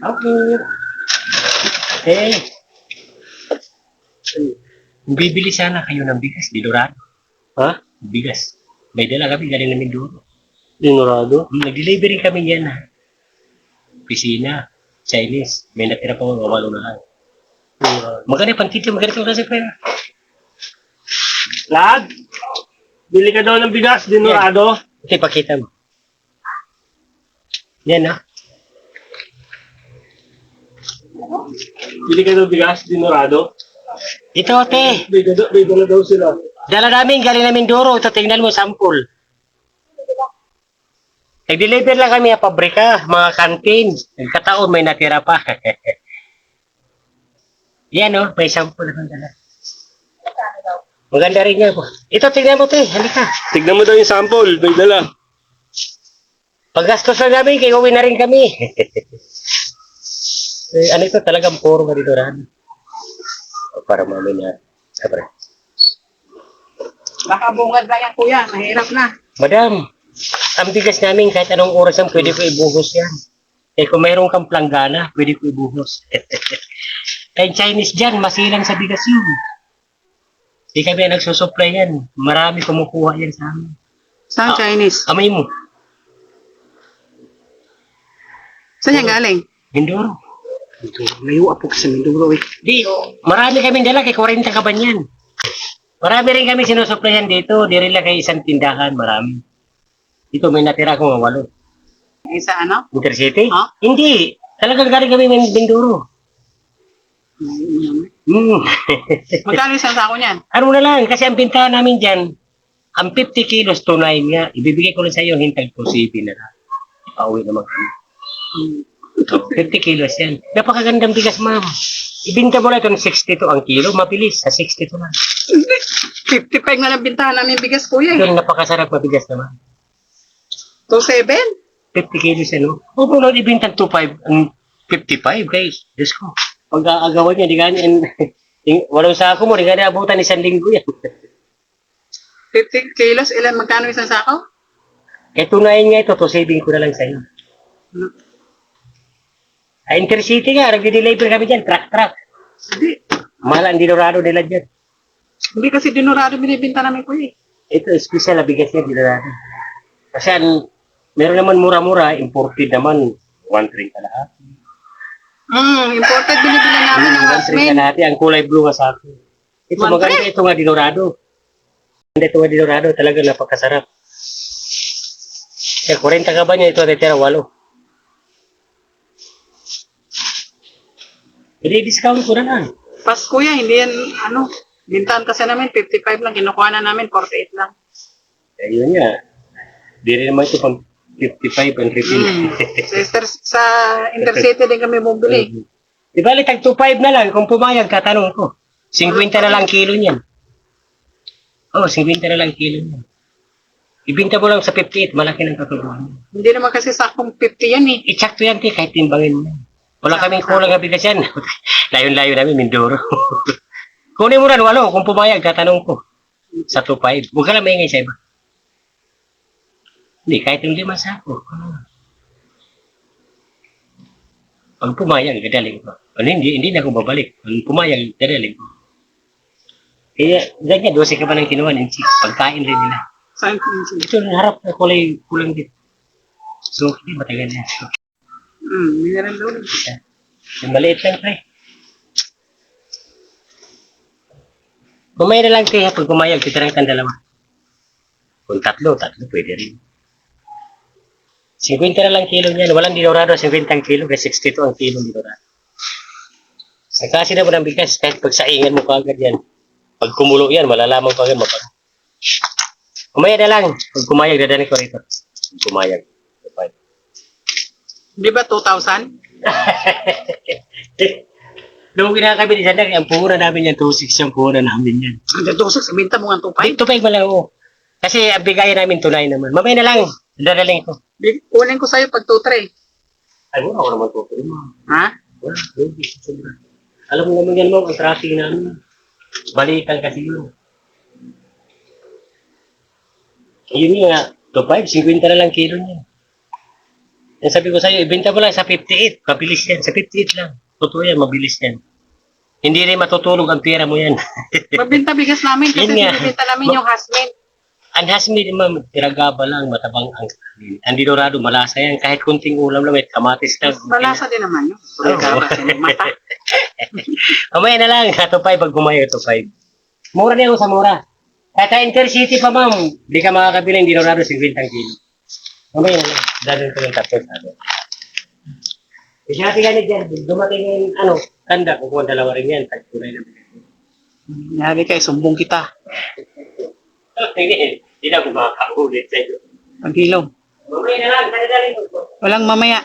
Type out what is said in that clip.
Okay. Eh, bibili sana kayo ng bigas, Dilorado. Ha? Bigas. May dala kami, galing namin doon. Dinorado? Nag-delivery kami yan. Opisina, Chinese. May natira pa mga walo na lang. Dinorado. Magkano pang tito, magkano itong kasi pera? Lad? Bili ka daw ng bigas, Dinorado? Okay, pakita mo. Yan ah. Bili ka daw bigas, Dinorado? Ito, te. May dala daw sila. Dala namin, galing namin Duro. Ito, tingnan mo, sample. Nag-deliver lang kami sa pabrika, mga kantin. Nagkataon, may natira pa. Yan, oh, may sample naman dala. Maganda rin nga po. Ito, tingnan mo, te. Halika. Tignan mo daw yung sample, may dala. Paggastos lang namin, kaya uwi na rin kami. Ano ito, talagang puro Dilorado. Para mamaya na. Sabre. Baka bungad ba yan, kuya? Mahirap na. Madam, ang bigas namin kahit anong oras yan, pwede ko ibuhos yan. Eh kung mayroon kang planggana, pwede ko ibuhos. Kaya Chinese dyan, masilang sa bigas yun. Di kami nagsusupply yan. Marami kumukuha yan sa amin. Saan Chinese? Amay mo, Saan yan galing? Mindoro. Layo apo sa Mindoro eh. Di, marami kami dala, kay 40 ka ba yan? Marami rin kami sinusupplyan dito. Di rin lang kay isang tindahan, marami. Dito may natira akong 8. Isa ano? Intercity? Ha? Hindi. Talagang galing kami ng Mindoro. Magkano isang sako niyan? Ano na lang, kasi ang pintahan namin dyan, ang 50 kilos tunay nga, ibibigay ko lang sa iyo, hintag ko 7 na lang. Pauwi naman kami. So, 50 kilos yan. Napakagandang bigas, ma'am. Ibinta mo na ito ng 62 ang kilo, mabilis, sa 62 lang. 55 na lang bintahan namin bigas, kuya Ito eh. napakasarap mabigas naman. 27? 50 kilos yan, no? O, kung ibinta ng 25, ang 55, guys. Diyos ko. Pag aagawan niya, di ganyan. Walang sako mo, di ganyan abutan 1 linggo yan. 50 kilos? Ilan magkano isang sako? Eh, tunayin nga ito, to saving ko na lang sa'yo. Ay, Intercity nga, nag-deliver kami dyan, truck. Hindi. Mahal ang Dilorado nila dyan. Hindi kasi Dinorado binibinta namin, kuya eh. Ito, special na bigas niya, Dilorado. Kasi meron naman mura-mura, imported naman, 1 ka lahat. Imported binibili namin ng 1 ka Asmin. lahat, ang kulay blue nga sa akin. Ito, 1 maganda ito nga Dilorado. Maganda ito nga Dilorado, talaga napakasarap. Kaya 40 ka ba niya, ito natitira 8. I-discount ko na lang. Pas kuya, hindi yan, ano, bintahan kasi namin 55 lang, kinukuha na namin 48 lang. Ayun nga. Di rin naman ito pang 55 ang refill. Sa Intercity din kami bumili. Di bali, tag 25 na lang. Kung pumayag ka, tanong ko. 50 na lang kilo niyan. Oh, 50 na lang kilo niyan. Ibinta mo lang sa 58, malaki ng katubuhan. Hindi naman kasi sakong 50 yan eh. Eksakto yan, kahit timbangin mo. Wala kaming kulang na bigas yan. Layon-layo namin, Mindoro. Kunin mo rin, walo, kung pumayag, katanong ko. Sa 2.5. Huwag ka lang maingay sa iba. Hindi, kahit yung 5 sako. Pag pumayag, dadaling ko. Ano, hindi na ako babalik. Pag pumayag, dadaling ko. Kaya, ganyan, 12 ka ba ng kinuha ng chick? Pagkain rin nila. Saan? Ito, harap na kulay, kulang dito. So, hindi, matagal na. Mineral doon. Yung maliit lang, pre. Kumaya na lang kaya pag pumayag, titirang kang 2. Kung 3, pwede rin. 50 na lang kilo niyan. Walang Dilorado, 50 ang kilo, kaya 62 ang kilo Dilorado. Sa klase na mo ng bigas, kahit pagsaingan mo kagad yan. Pag kumulo yan, malalaman ko agad mapag. Kumaya na lang. Pag pumayag, dadaling ko rito. Pag pumayag. Di ba 2,000? Noong kinakabit isa lang, ang puhunan namin yan, 2.6 yung puhunan namin yan. Ang tusok, binta mo nga 2,500. Ito pa yung malaw. Kasi ang bigayan namin tunay naman. Mamaya na lang, dadaling ko. Kunin ko sa'yo pag 2,300. Ay, wala ako naman po. Ha? Wala, sobra. Alam mo naman yan mo, ang traffic namin. Balikan kasi yun. Yun nga, 2.5, 50 na lang kilo niya. Yung sabi ko sa'yo, ibenta mo lang sa 58. Mabilis yan. Sa 58 lang. Totoo yan, mabilis yan. Hindi rin matutulog ang pera mo yan. Magbenta bigas namin kasi Yun nga. binibenta namin yung hasmin. Ang hasmi din ma'am, tiragaba lang, matabang ang kanin. Ang dinurado, malasa yan. Kahit kunting ulam lang, may kamatis lang. Malasa din naman yun. Pagkaba sa mata. Mamaya na lang, 2.5 pag gumayo, 2.5. Mura na yung sa mura. Kahit sa intercity pa ma'am, di ka makakabili ng dinurado 50 kilo. Mamaya na lang, dadun ko yung tapos. Kasi natin ganit dyan, dumating yung tanda, kukuha dalawa rin yan, tagpunay na. Yari kay sumbong kita. Hindi na ako makakaulit sa'yo. Pag-ilaw. Mamaya na lang, dali-dali mo. Walang mamaya.